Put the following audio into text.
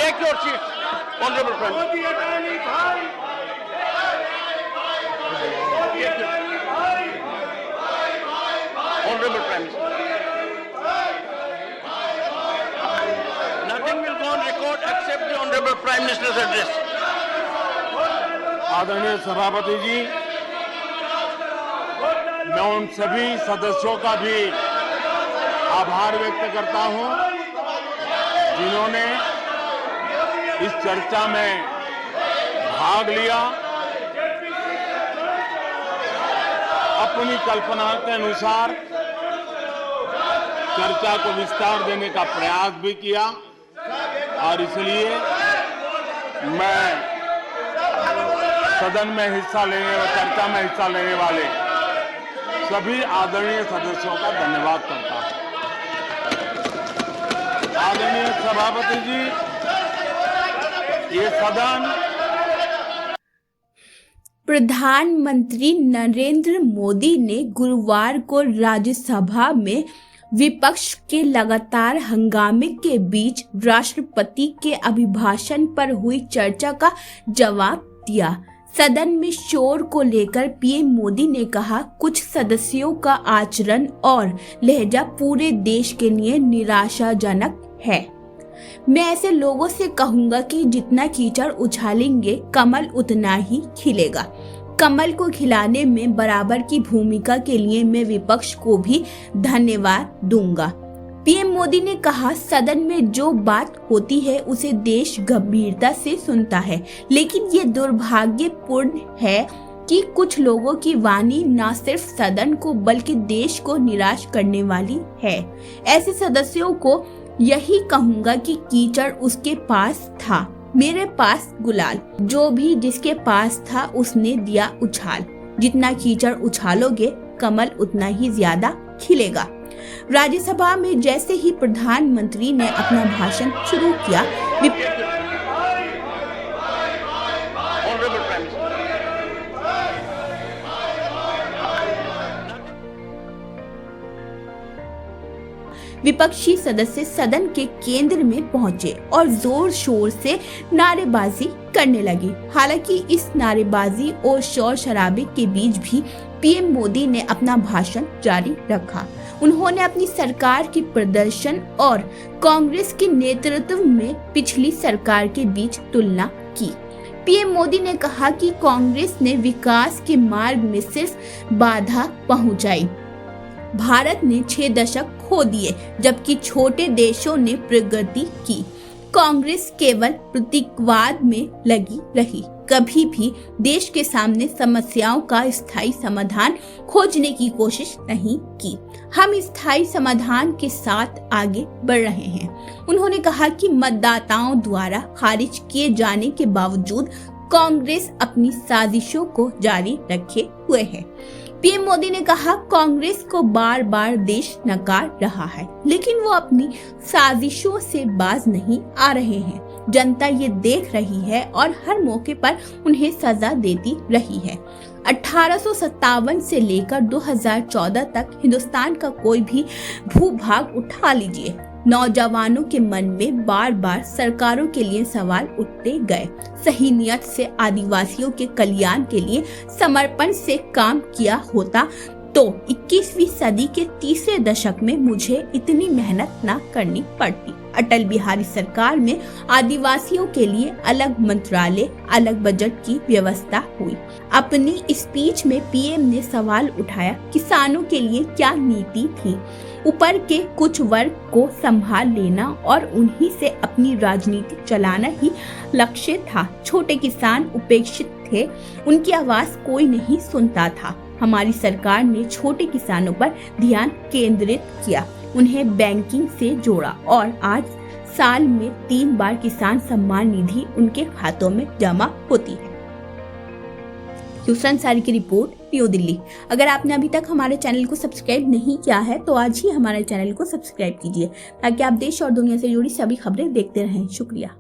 Take your seat, Honorable Prime Minister. Honorable Prime Minister. Nothing will go on record except the Honorable Prime Minister's address. आदरणीय सभापति जी, मैं उन सभी सदस्यों का भी आभार व्यक्त करता हूं जिन्होंने इस चर्चा में भाग लिया, अपनी कल्पना के अनुसार चर्चा को विस्तार देने का प्रयास भी किया और इसलिए मैं सदन में हिस्सा लेने और चर्चा में हिस्सा लेने वाले सभी आदरणीय सदस्यों का धन्यवाद करता हूं। आदरणीय सभापति जी, ये सदन प्रधानमंत्री नरेंद्र मोदी ने गुरुवार को राज्यसभा में विपक्ष के लगातार हंगामे के बीच राष्ट्रपति के अभिभाषण पर हुई चर्चा का जवाब दिया। सदन में शोर को लेकर पीएम मोदी ने कहा, कुछ सदस्यों का आचरण और लहजा पूरे देश के लिए निराशाजनक है। मैं ऐसे लोगों से कहूंगा कि जितना कीचड़ उछालेंगे कमल उतना ही खिलेगा। कमल को खिलाने में बराबर की भूमिका के लिए मैं विपक्ष को भी धन्यवाद दूंगा। पीएम मोदी ने कहा, सदन में जो बात होती है उसे देश गंभीरता से सुनता है, लेकिन ये दुर्भाग्यपूर्ण है कि कुछ लोगों की वाणी न सिर्फ सदन को बल्कि देश को निराश करने वाली है। ऐसे सदस्यों को यही कहूंगा कि कीचड़ उसके पास था, मेरे पास गुलाल। जो भी जिसके पास था उसने दिया उछाल। जितना कीचड़ उछालोगे कमल उतना ही ज्यादा खिलेगा। राज्यसभा में जैसे ही प्रधानमंत्री ने अपना भाषण शुरू किया, विपक्षी सदस्य सदन के केंद्र में पहुंचे और जोर शोर से नारेबाजी करने लगे। हालांकि इस नारेबाजी और शोर शराबे के बीच भी पीएम मोदी ने अपना भाषण जारी रखा। उन्होंने अपनी सरकार के प्रदर्शन और कांग्रेस के नेतृत्व में पिछली सरकार के बीच तुलना की। पीएम मोदी ने कहा कि कांग्रेस ने विकास के मार्ग में सिर्फ बाधा पहुंचाई। भारत ने 6 दशक खो दिए जबकि छोटे देशों ने प्रगति की। कांग्रेस केवल प्रतीकवाद में लगी रही, कभी भी देश के सामने समस्याओं का स्थायी समाधान खोजने की कोशिश नहीं की। हम स्थायी समाधान के साथ आगे बढ़ रहे हैं। उन्होंने कहा कि मतदाताओं द्वारा खारिज किए जाने के बावजूद कांग्रेस अपनी साजिशों को जारी रखे हुए है। पीएम मोदी ने कहा, कांग्रेस को बार बार देश नकार रहा है, लेकिन वो अपनी साजिशों से बाज नहीं आ रहे हैं। जनता ये देख रही है और हर मौके पर उन्हें सजा देती रही है। 1857 से लेकर 2014 तक हिंदुस्तान का कोई भी भूभाग उठा लीजिए, नौजवानों के मन में बार बार सरकारों के लिए सवाल उठते गए। सही नियत से आदिवासियों के कल्याण के लिए समर्पण से काम किया होता तो 21वीं सदी के तीसरे दशक में मुझे इतनी मेहनत न करनी पड़ती। अटल बिहारी सरकार में आदिवासियों के लिए अलग मंत्रालय, अलग बजट की व्यवस्था हुई। अपनी स्पीच में पीएम ने सवाल उठाया, किसानों के लिए क्या नीति थी? ऊपर के कुछ वर्ग को संभाल लेना और उन्हीं से अपनी राजनीति चलाना ही लक्ष्य था। छोटे किसान उपेक्षित थे, उनकी आवाज कोई नहीं सुनता था। हमारी सरकार ने छोटे किसानों पर ध्यान केंद्रित किया, उन्हें बैंकिंग से जोड़ा और आज साल में 3 बार किसान सम्मान निधि उनके खातों में जमा होती है। यूसुफ अंसारी की रिपोर्ट, न्यू दिल्ली। अगर आपने अभी तक हमारे चैनल को सब्सक्राइब नहीं किया है तो आज ही हमारे चैनल को सब्सक्राइब कीजिए ताकि आप देश और दुनिया से जुड़ी सभी खबरें देखते रहें। शुक्रिया।